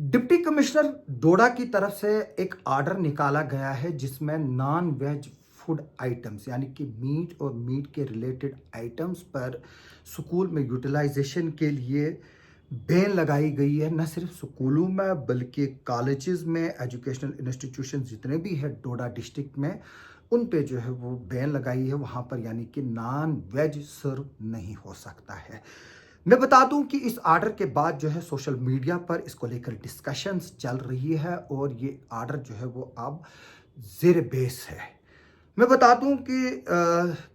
Deputy commissioner डोडा की तरफ से एक ऑर्डर निकाला गया है जिसमें नॉन वेज फूड आइटम्स यानी कि मीट और मीट के रिलेटेड आइटम्स पर स्कूल में यूटिलाइजेशन के लिए बैन लगाई गई है। न सिर्फ स्कूलों में बल्कि कॉलेजेस में, एजुकेशनल इंस्टीट्यूशन जितने भी है डोडा डिस्ट्रिक्ट में, उन पे जो है वो बैन लगाई है वहाँ पर, यानी कि नॉन वेज सर्व नहीं हो सकता है। मैं बता दूं कि इस ऑर्डर के बाद जो है सोशल मीडिया पर इसको लेकर डिस्कशंस चल रही है और ये ऑर्डर जो है वो अब ज़ेर बेस है। मैं बता दूं कि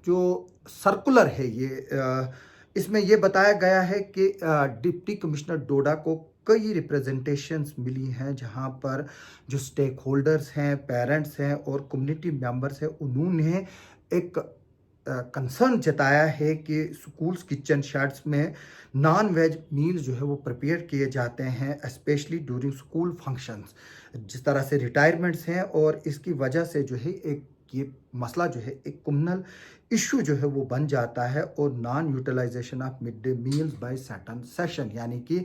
जो सर्कुलर है इसमें ये बताया गया है कि डिप्टी कमिश्नर डोडा को कई रिप्रेजेंटेशंस मिली हैं जहां पर जो स्टेक होल्डर्स हैं, पेरेंट्स हैं और कम्युनिटी मेंबर्स हैं, उन्होंने एक कंसर्न जताया है कि स्कूल्स किचन शेड्स में नॉन वेज मील जो है वो प्रिपेयर किए जाते हैं, स्पेशली ड्यूरिंग स्कूल फंक्शंस। जिस तरह से रिटायरमेंट्स हैं और इसकी वजह से जो है एक ये मसला जो है एक कम्युनल इशू जो है वो बन जाता है और non utilization of mid day meals by certain session, यानी कि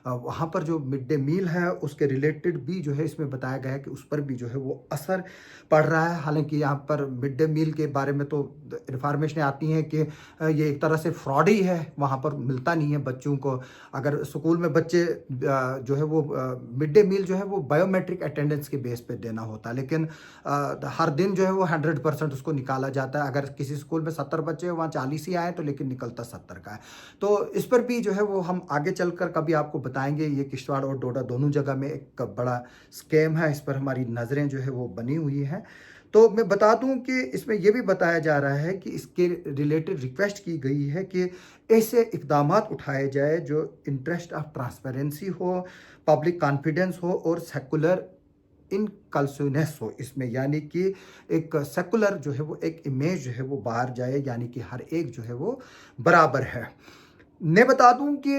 वहाँ पर जो मिड डे मील है उसके रिलेटेड भी जो है इसमें बताया गया है कि उस पर भी जो है वो असर पड़ रहा है। हालांकि यहाँ पर मिड डे मील के बारे में तो इन्फॉर्मेशन आती है कि ये एक तरह से फ्रॉड ही है, वहाँ पर मिलता नहीं है बच्चों को। अगर स्कूल में बच्चे जो है वो मिड डे मील जो है वो बायोमेट्रिक अटेंडेंस के बेस पे देना होता है, लेकिन हर दिन जो है वो 100% उसको निकाला जाता है। अगर किसी स्कूल में 70 बच्चे हैं, वहाँ 40 ही आए तो लेकिन निकलता 70 का है। तो इस पर भी जो है वो हम आगे चलकर कभी आपको बताएंगे। ये किश्तवाड़ और डोडा दोनों जगह में एक बड़ा स्कैम है, इस पर हमारी नज़रें जो है वो बनी हुई हैं। तो मैं बता दूं कि इसमें यह भी बताया जा रहा है कि इसके रिलेटेड रिक्वेस्ट की गई है कि ऐसे इकदाम उठाए जाए जो इंटरेस्ट ऑफ ट्रांसपेरेंसी हो, पब्लिक कॉन्फिडेंस हो और सेकुलर इनकल्सिवनेस हो इसमें, यानी कि एक सेकुलर जो है वो एक इमेज जो है वो बाहर जाए, यानी कि हर एक जो है वो बराबर है। मैं बता दूं कि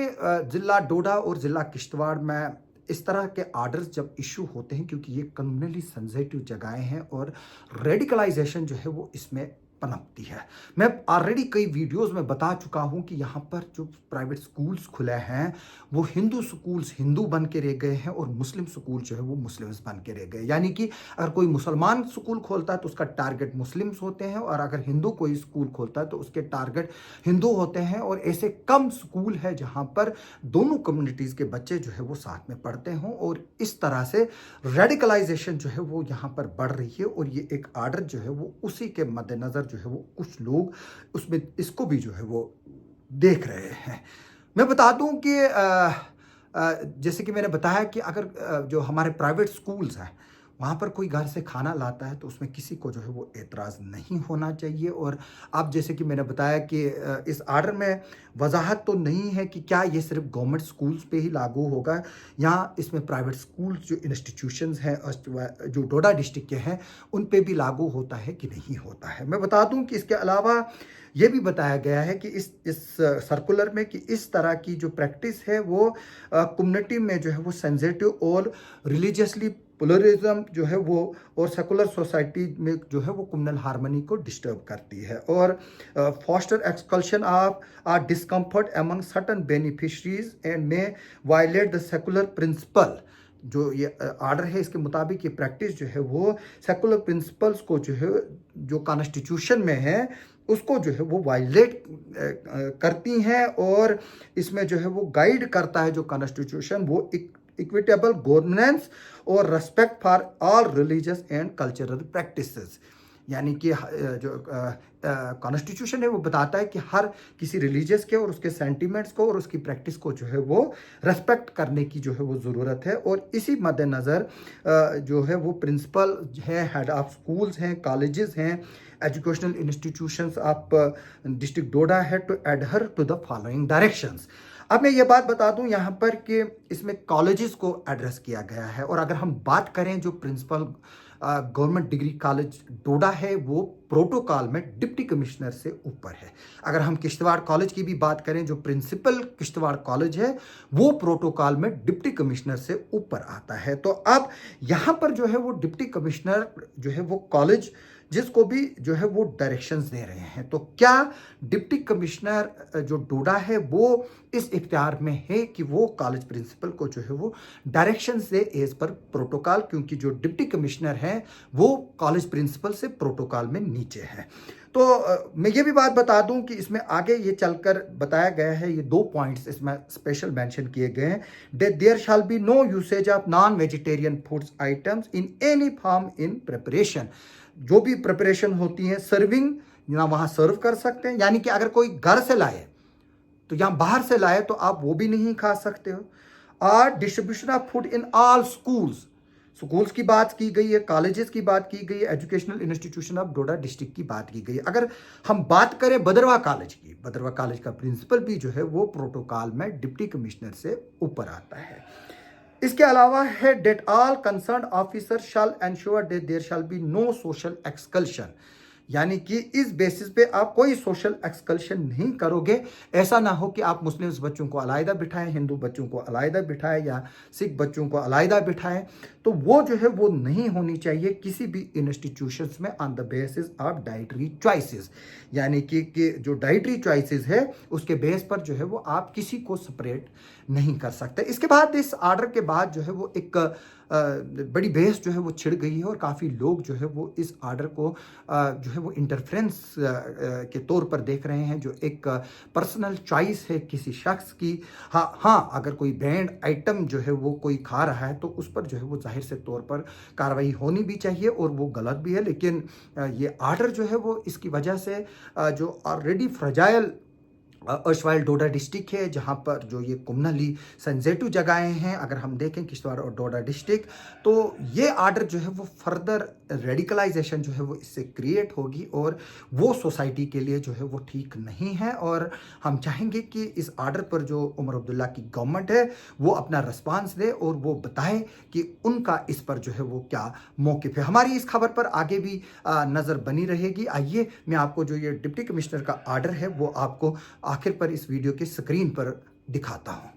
ज़िला डोडा और ज़िला किश्तवाड़ में इस तरह के आर्डर्स जब इशू होते हैं, क्योंकि ये कम्युनली सेंसिटिव जगहें हैं और रेडिकलाइजेशन जो है वो इसमें पनपती है। मैं ऑलरेडी कई वीडियोस में बता चुका हूं कि यहाँ पर जो प्राइवेट स्कूल्स खुले हैं वो हिंदू स्कूल्स हिंदू बन के रह गए हैं और मुस्लिम स्कूल जो है वो मुस्लिम्स बन के रह गए। यानी कि अगर कोई मुसलमान स्कूल खोलता है तो उसका टारगेट मुस्लिम्स होते हैं, और अगर हिंदू कोई स्कूल खोलता है तो उसके टारगेट हिंदू होते हैं। और ऐसे कम स्कूल है जहाँ पर दोनों कम्युनिटीज़ के बच्चे जो है वो साथ में पढ़ते हों, और इस तरह से रेडिकलाइजेशन जो है वो यहाँ पर बढ़ रही है। और ये एक आर्डर जो है वो उसी के मद्देनज़र जो है वो कुछ लोग उसमें इसको भी जो है वो देख रहे हैं। मैं बता दूं कि जैसे कि मैंने बताया कि अगर जो हमारे प्राइवेट स्कूल्स हैं वहाँ पर कोई घर से खाना लाता है तो उसमें किसी को जो है वो एतराज़ नहीं होना चाहिए। और अब जैसे कि मैंने बताया कि इस आर्डर में वजाहत तो नहीं है कि क्या ये सिर्फ गवर्नमेंट स्कूल्स पे ही लागू होगा, या इसमें प्राइवेट स्कूल्स जो इंस्टीट्यूशंस हैं जो डोडा डिस्ट्रिक्ट के हैं उन पे भी लागू होता है कि नहीं होता है। मैं बता दूं कि इसके अलावा ये भी बताया गया है कि इस सर्कुलर में कि इस तरह की जो प्रैक्टिस है वो कम्युनिटी में जो है वो सेंसिटिव और रिलीजियसली प्लुरलिज्म जो है वो और सेकुलर सोसाइटी में जो है वो कम्युनल हार्मनी को डिस्टर्ब करती है, और foster exclusion of discomfort among certain beneficiaries and may violate the secular principle. जो ये आर्डर है इसके मुताबिक ये प्रैक्टिस जो है वो सेकुलर प्रिंसिपल्स को जो है जो कॉन्स्टिट्यूशन में है उसको जो है वो वायलेट करती हैं, और इसमें जो है वो गाइड करता है जो कॉन्स्टिट्यूशन वो इक्विटेबल गवर्नेंस और respect for all religious and cultural practices. यानी कि जो कॉन्स्टिट्यूशन है वो बताता है कि हर किसी रिलीजियस के और उसके सेंटिमेंट्स को और उसकी प्रैक्टिस को जो है वो रेस्पेक्ट करने की जो है वो ज़रूरत है। और इसी मद्देनज़र जो है वो प्रिंसिपल है, हेड ऑफ स्कूल्स हैं, कॉलेजेस हैं, educational institutions of district Doda है to adhere to the following directions. अब मैं ये बात बता दूं यहाँ पर कि इसमें कॉलेजेस को एड्रेस किया गया है, और अगर हम बात करें जो प्रिंसिपल गवर्नमेंट डिग्री कॉलेज डोडा है वो प्रोटोकॉल में डिप्टी कमिश्नर से ऊपर है। अगर हम किश्तवाड़ कॉलेज की भी बात करें जो प्रिंसिपल किश्तवाड़ कॉलेज है वो प्रोटोकॉल में डिप्टी कमिश्नर से ऊपर आता है। तो अब यहाँ पर जो है वो डिप्टी कमिश्नर जो है वो कॉलेज जिसको भी जो है वो डायरेक्शंस दे रहे हैं। तो क्या डिप्टी कमिश्नर जो डोडा है वो इस इख्तियार में है कि वो कॉलेज प्रिंसिपल को जो है वो डायरेक्शंस दे एज पर प्रोटोकॉल, क्योंकि जो डिप्टी कमिश्नर है वो कॉलेज प्रिंसिपल से प्रोटोकॉल में नीचे है। तो मैं ये भी बात बता दूं कि इसमें आगे ये चलकर बताया गया है, ये 2 पॉइंट्स इसमें स्पेशल मेंशन किए गए हैं। There shall be no usage of non vegetarian foods items in any form in preparation. जो भी प्रिपरेशन होती है, सर्विंग ना वहाँ सर्व कर सकते हैं, यानी कि अगर कोई घर से लाए तो यहाँ बाहर से लाए तो आप वो भी नहीं खा सकते हो। और distribution of food in all schools, schools की बात की गई है, कॉलेजेस की बात की गई है, educational institution of Doda district की बात की गई है। अगर हम बात करें बदरवा कॉलेज की, बदरवा कॉलेज का प्रिंसिपल भी जो है वो प्रोटोकॉल में डिप्टी कमिश्नर से ऊपर आता है। इसके अलावा है that all concerned officer shall ensure that there shall be no social exclusion, यानी कि इस बेसिस पे आप कोई सोशल एक्सकल्शन नहीं करोगे। ऐसा ना हो कि आप मुस्लिम्स बच्चों को अलग बिठाएं, हिंदू बच्चों को अलग बिठाएं या सिख बच्चों को अलग बिठाएं, तो वो जो है वो नहीं होनी चाहिए किसी भी इंस्टीट्यूशंस में on the basis of dietary choices, यानी कि जो डाइटरी चॉइसेस है उसके बेस पर जो है वो आप किसी को सेपरेट नहीं कर सकते। इसके बाद इस ऑर्डर के बाद जो है वो एक बड़ी बहस जो है वो छिड़ गई है और काफ़ी लोग जो है वो इस ऑर्डर को जो है वो इंटरफ्रेंस के तौर पर देख रहे हैं, जो एक पर्सनल चॉइस है किसी शख्स की। हाँ, अगर कोई बैंड आइटम जो है वो कोई खा रहा है तो उस पर जो है वो जाहिर से तौर पर कार्रवाई होनी भी चाहिए और वो गलत भी है, लेकिन ये ऑर्डर जो है वो इसकी वजह से जो ऑलरेडी फ्रजाइल अर्शवाइल डोडा डिस्ट्रिक्ट है, जहाँ पर जो ये कम्युनली सेंसिटिव जगहें हैं, अगर हम देखें किश्तवाड़ और डोडा डिस्ट्रिक्ट, तो ये आर्डर जो है वो फर्दर रेडिकलाइजेशन जो है वो इससे क्रिएट होगी और वो सोसाइटी के लिए जो है वो ठीक नहीं है। और हम चाहेंगे कि इस आर्डर पर जो उमर अब्दुल्ला की गवर्नमेंट है वो अपना रिस्पांस दे और वो बताए कि उनका इस पर जो है वो क्या मौक़िफ़ है। हमारी इस खबर पर आगे भी नज़र बनी रहेगी। आइए मैं आपको जो ये डिप्टी कमिश्नर का आर्डर है वो आपको आखिर पर इस वीडियो के स्क्रीन पर दिखाता हूं।